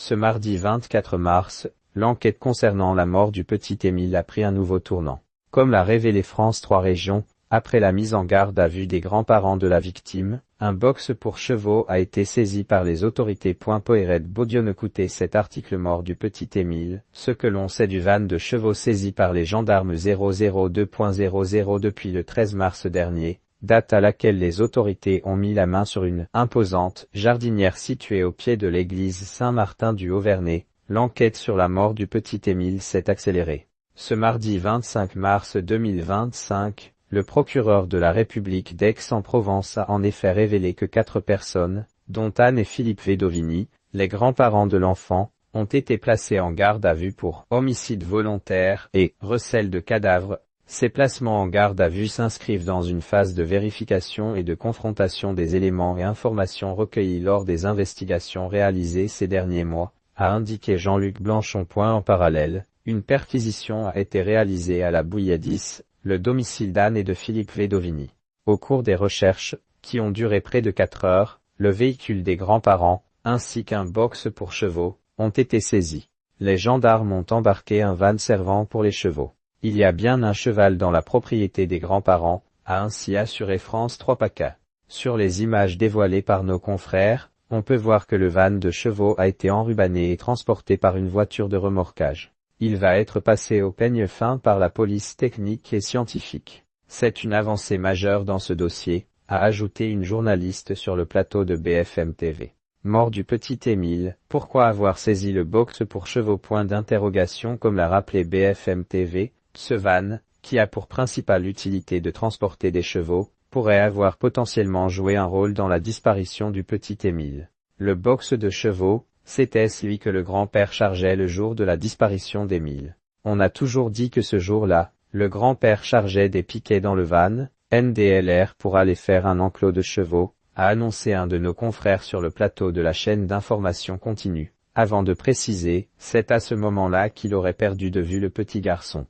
Ce mardi 24 mars, l'enquête concernant la mort du petit Émile a pris un nouveau tournant. Comme l'a révélé France 3 Régions, après la mise en garde à vue des grands-parents de la victime, un box pour chevaux a été saisi par les autorités. Poiret Baudion. Écoutez cet article. Mort du petit Émile, ce que l'on sait du van de chevaux saisi par les gendarmes. 002.00 depuis le 13 mars dernier, date à laquelle les autorités ont mis la main sur une imposante jardinière située au pied de l'église Saint-Martin du Haut-Vernay. L'enquête sur la mort du petit Émile s'est accélérée. Ce mardi 25 mars 2025, le procureur de la République d'Aix-en-Provence a en effet révélé que 4 personnes, dont Anne et Philippe Vedovini, les grands-parents de l'enfant, ont été placés en garde à vue pour homicide volontaire et recel de cadavres. Ces placements en garde à vue s'inscrivent dans une phase de vérification et de confrontation des éléments et informations recueillis lors des investigations réalisées ces derniers mois, a indiqué Jean-Luc Blanchon. En parallèle, une perquisition a été réalisée à la Bouilladis, le domicile d'Anne et de Philippe Vedovini. Au cours des recherches, qui ont duré près de 4 heures, le véhicule des grands-parents, ainsi qu'un box pour chevaux, ont été saisis. Les gendarmes ont embarqué un van servant pour les chevaux. Il y a bien un cheval dans la propriété des grands-parents, a ainsi assuré France 3 PACA. Sur les images dévoilées par nos confrères, on peut voir que le van de chevaux a été enrubanné et transporté par une voiture de remorquage. Il va être passé au peigne fin par la police technique et scientifique. C'est une avancée majeure dans ce dossier, a ajouté une journaliste sur le plateau de BFM TV. Mort du petit Émile, pourquoi avoir saisi le box pour chevaux? Comme l'a rappelé BFM TV, ce van, qui a pour principale utilité de transporter des chevaux, pourrait avoir potentiellement joué un rôle dans la disparition du petit Émile. Le box de chevaux, c'était celui que le grand-père chargeait le jour de la disparition d'Émile. On a toujours dit que ce jour-là, le grand-père chargeait des piquets dans le van, NDLR pour aller faire un enclos de chevaux, a annoncé un de nos confrères sur le plateau de la chaîne d'information continue. Avant de préciser, c'est à ce moment-là qu'il aurait perdu de vue le petit garçon.